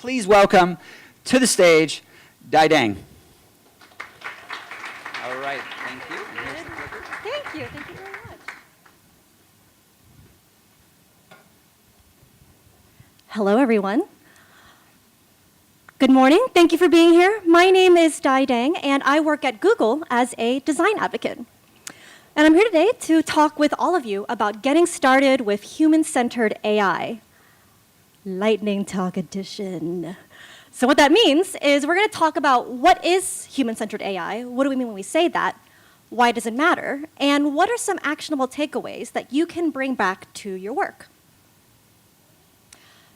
Please welcome to the stage, Dai Dang. All right, thank you. And here's the clicker. Thank you very much. Hello, everyone. Good morning, thank you for being here. My name is Dai Dang, and I work at Google as a design advocate. And I'm here today to talk with all of you about getting started with human-centered AI. Lightning Talk Edition. So what that means is we're going to talk about what is human-centered AI, what do we mean when we say that, why does it matter, and what are some actionable takeaways that you can bring back to your work.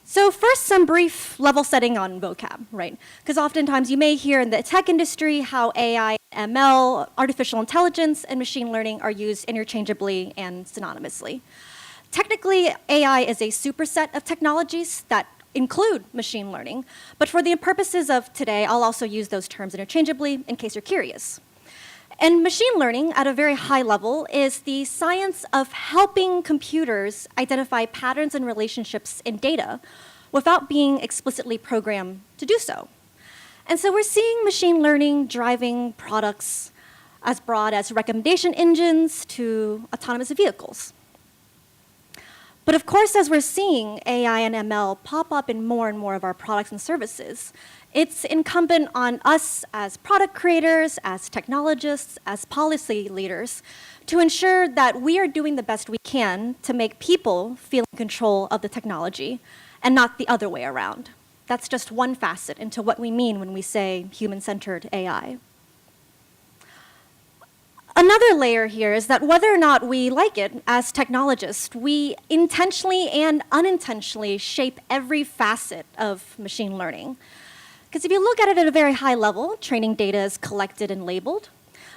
So first, some brief level setting on vocab, right? Because oftentimes you may hear in the tech industry how AI, ML, artificial intelligence, and machine learning are used interchangeably and synonymously. Technically, AI is a superset of technologies that include machine learning, but for the purposes of today, I'll also use those terms interchangeably in case you're curious. And machine learning, at a very high level, is the science of helping computers identify patterns and relationships in data without being explicitly programmed to do so. And so we're seeing machine learning driving products as broad as recommendation engines to autonomous vehicles. But of course, as we're seeing AI and ML pop up in more and more of our products and services, it's incumbent on us as product creators, as technologists, as policy leaders, to ensure that we are doing the best we can to make people feel in control of the technology, and not the other way around. That's just one facet into what we mean when we say human-centered AI. Another layer here is that whether or not we like it as technologists, we intentionally and unintentionally shape every facet of machine learning. Because if you look at it at a very high level, training data is collected and labeled.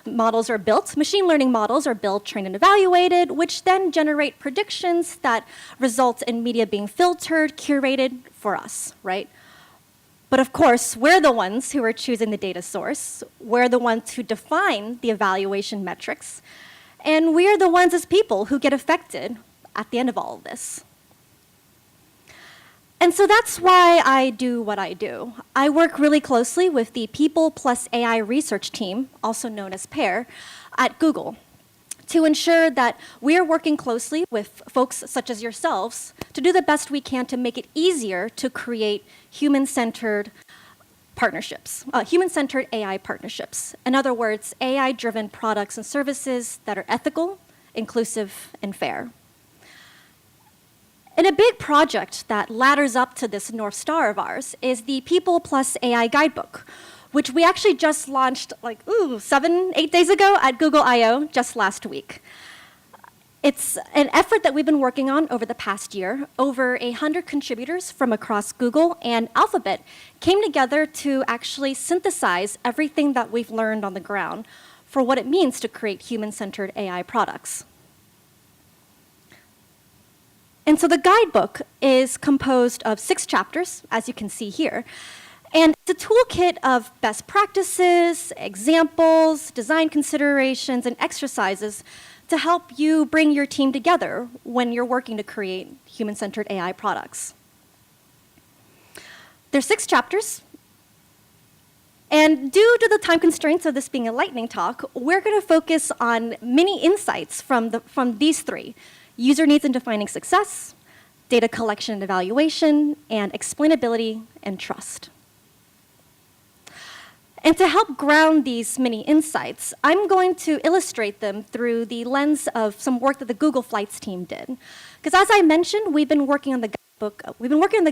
Models are built, machine learning models are built, trained, and evaluated, which then generate predictions that result in media being filtered, curated for us, right? But of course, we're the ones who are choosing the data source. We're the ones who define the evaluation metrics. And we are the ones as people who get affected at the end of all of this. And so that's why I do what I do. I work really closely with the People plus AI research team, also known as PAIR, at Google, to ensure that we are working closely with folks such as yourselves to do the best we can to make it easier to create human-centered partnerships, human-centered AI partnerships. In other words, AI-driven products and services that are ethical, inclusive, and fair. And a big project that ladders up to this North Star of ours is the People plus AI Guidebook, which we actually just launched 7-8 days ago at Google I/O just last week. It's an effort that we've been working on over the past year. Over 100 contributors from across Google and Alphabet came together to actually synthesize everything that we've learned on the ground for what it means to create human-centered AI products. And so the guidebook is composed of 6 chapters, as you can see here. And it's a toolkit of best practices, examples, design considerations, and exercises to help you bring your team together when you're working to create human-centered AI products. There's 6 chapters. And due to the time constraints of this being a lightning talk, we're going to focus on many insights from these 3. User needs in defining success, data collection and evaluation, and explainability and trust. And to help ground these many insights, I'm going to illustrate them through the lens of some work that the Google Flights team did. Because as I mentioned, we've been working on the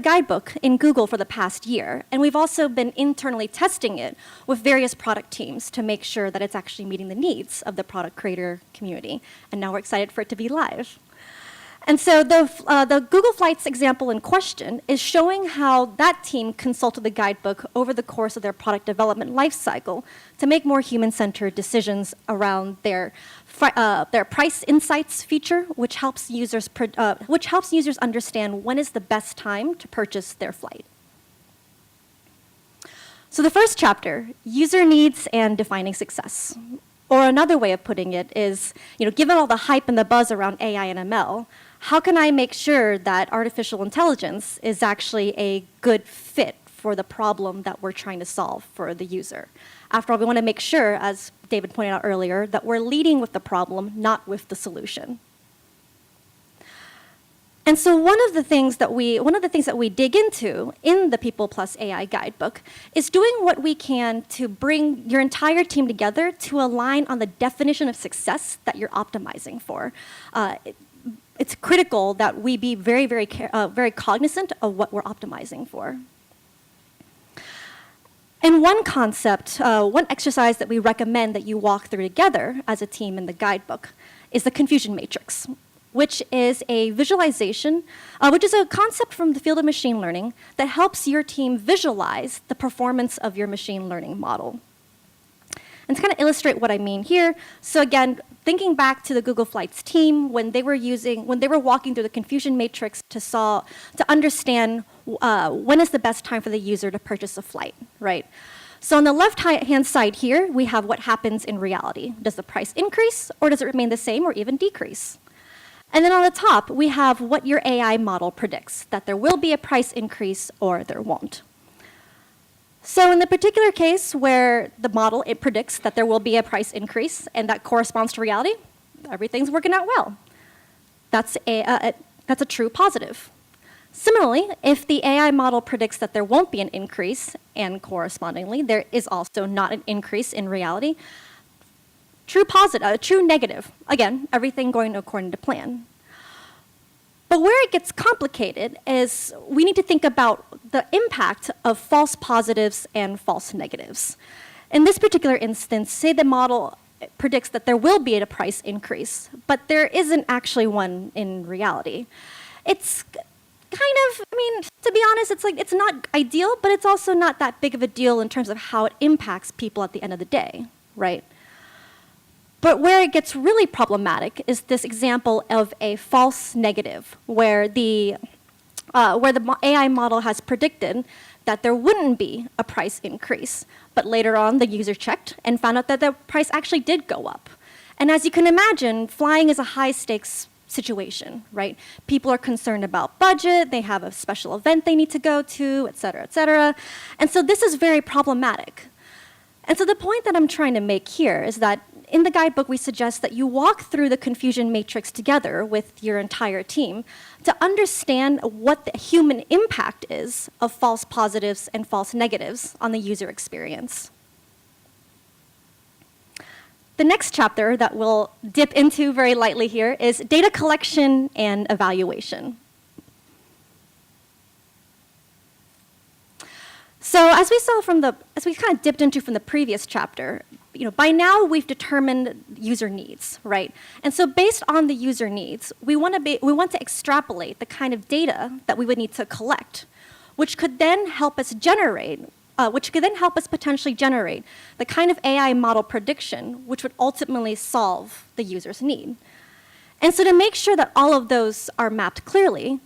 guidebook in Google for the past year, and we've also been internally testing it with various product teams to make sure that it's actually meeting the needs of the product creator community. And now we're excited for it to be live. And so the Google Flights example in question is showing how that team consulted the guidebook over the course of their product development lifecycle to make more human-centered decisions around their price insights feature, which helps users understand when is the best time to purchase their flight. So the first chapter, user needs and defining success. Or another way of putting it is, given all the hype and the buzz around AI and ML, how can I make sure that artificial intelligence is actually a good fit for the problem that we're trying to solve for the user. After all, we want to make sure, as David pointed out earlier, that we're leading with the problem, not with the solution. And so one of the things that we dig into in the People Plus AI Guidebook is doing what we can to bring your entire team together to align on the definition of success that you're optimizing for. It's critical that we be very cognizant of what we're optimizing for. And one concept, one exercise that we recommend that you walk through together as a team in the guidebook is the confusion matrix, which is a visualization, which is a concept from the field of machine learning that helps your team visualize the performance of your machine learning model. And to kind of illustrate what I mean here, so again, thinking back to the Google Flights team when they were walking through the confusion matrix to understand when is the best time for the user to purchase a flight, right? So on the left-hand side here, we have what happens in reality. Does the price increase, or does it remain the same, or even decrease? And then on the top, we have what your AI model predicts, that there will be a price increase or there won't. So in the particular case where the model, it predicts that there will be a price increase and that corresponds to reality, everything's working out well. That's a true positive. Similarly, if the AI model predicts that there won't be an increase and correspondingly there is also not an increase in reality, true positive, true negative. Again, everything going according to plan. But where it gets complicated is we need to think about the impact of false positives and false negatives. In this particular instance, say the model predicts that there will be a price increase, but there isn't actually one in reality. It's to be honest, it's not ideal, but it's also not that big of a deal in terms of how it impacts people at the end of the day, right? But where it gets really problematic is this example of a false negative, where the AI model has predicted that there wouldn't be a price increase, but later on the user checked and found out that the price actually did go up. And as you can imagine, flying is a high-stakes situation, right? People are concerned about budget, they have a special event they need to go to, et cetera, et cetera. And so this is very problematic. And so the point that I'm trying to make here is that in the guidebook, we suggest that you walk through the confusion matrix together with your entire team to understand what the human impact is of false positives and false negatives on the user experience. The next chapter that we'll dip into very lightly here is data collection and evaluation. So as we kind of dipped into from the previous chapter, by now we've determined user needs, right? And so based on the user needs, we want to extrapolate the kind of data that we would need to collect, which could then help us potentially generate the kind of AI model prediction which would ultimately solve the user's need. And so to make sure that all of those are mapped clearly,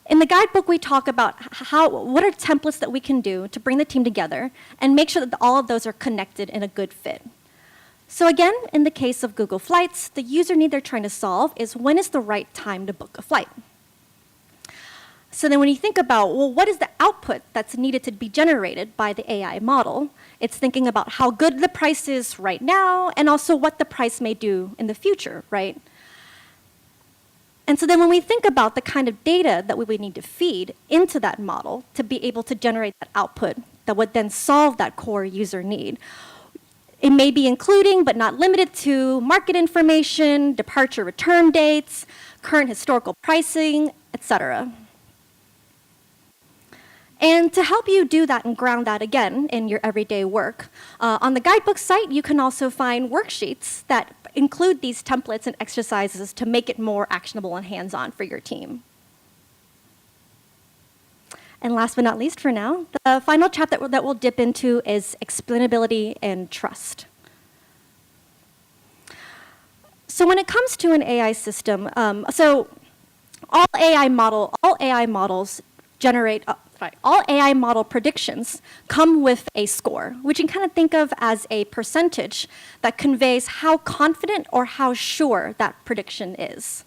in the guidebook, we talk about what are templates that we can do to bring the team together and make sure that all of those are connected in a good fit. So again, in the case of Google Flights, the user need they're trying to solve is when is the right time to book a flight. So then when you think about, well, what is the output that's needed to be generated by the AI model, it's thinking about how good the price is right now and also what the price may do in the future, right? And so then when we think about the kind of data that we would need to feed into that model to be able to generate that output that would then solve that core user need, it may be including but not limited to market information, departure return dates, current historical pricing, etc. And to help you do that and ground that again in your everyday work, on the guidebook site, you can also find worksheets that include these templates and exercises to make it more actionable and hands-on for your team. And last but not least for now, the final chapter that we'll dip into is explainability and trust. So when it comes to an AI system, all AI models generate all AI model predictions come with a score, which you can kind of think of as a percentage that conveys how confident or how sure that prediction is.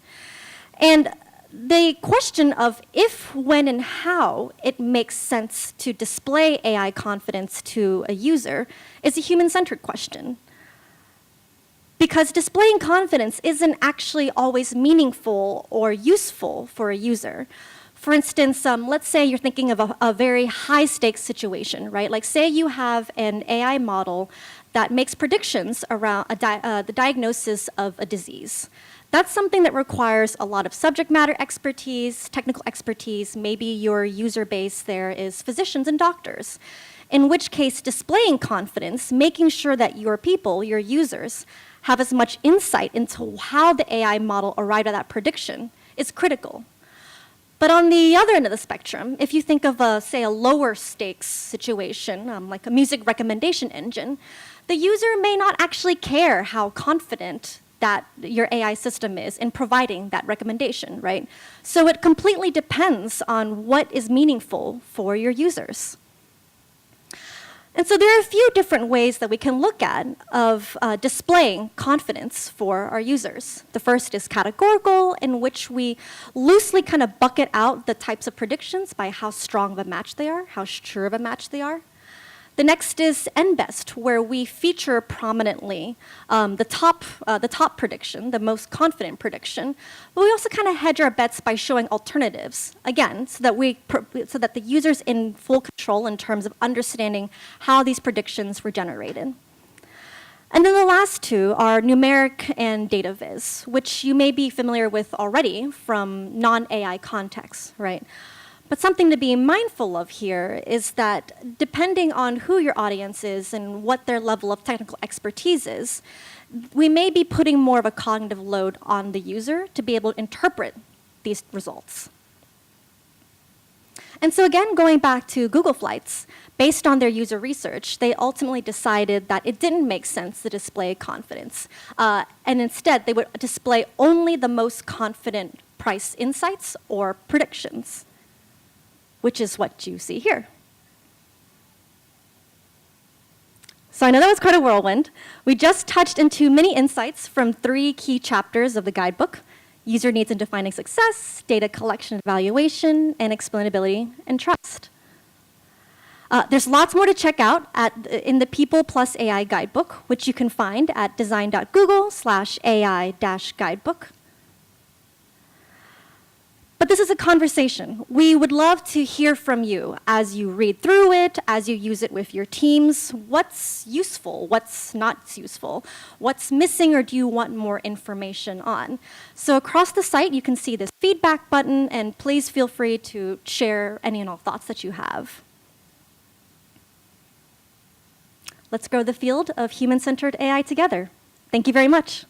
And the question of if, when, and how it makes sense to display AI confidence to a user is a human-centered question. Because displaying confidence isn't actually always meaningful or useful for a user. For instance, let's say you're thinking of a very high-stakes situation, right? Like say you have an AI model that makes predictions around the diagnosis of a disease. That's something that requires a lot of subject matter expertise, technical expertise. Maybe your user base there is physicians and doctors. In which case, displaying confidence, making sure that your people, your users, have as much insight into how the AI model arrived at that prediction is critical. But on the other end of the spectrum, if you think of, say, a lower stakes situation, like a music recommendation engine, the user may not actually care how confident that your AI system is in providing that recommendation, right? So it completely depends on what is meaningful for your users. And so there are a few different ways that we can look at of displaying confidence for our users. The first is categorical, in which we loosely kind of bucket out the types of predictions by how strong of a match they are, how sure of a match they are. The next is NBEST, where we feature prominently the top prediction, the most confident prediction. But we also kind of hedge our bets by showing alternatives, again, so that the user's in full control in terms of understanding how these predictions were generated. And then the last two are numeric and data viz, which you may be familiar with already from non-AI contexts, right? But something to be mindful of here is that depending on who your audience is and what their level of technical expertise is, we may be putting more of a cognitive load on the user to be able to interpret these results. And so again, going back to Google Flights, based on their user research, they ultimately decided that it didn't make sense to display confidence. And instead, they would display only the most confident price insights or predictions, which is what you see here. So I know that was quite a whirlwind. We just touched into many insights from 3 key chapters of the guidebook: user needs in defining success, data collection and evaluation, and explainability and trust. There's lots more to check out in the People plus AI Guidebook, which you can find at design.google/AI-guidebook. But this is a conversation. We would love to hear from you as you read through it, as you use it with your teams. What's useful? What's not useful? What's missing, or do you want more information on? So across the site, you can see this feedback button, and please feel free to share any and all thoughts that you have. Let's grow the field of human-centered AI together. Thank you very much.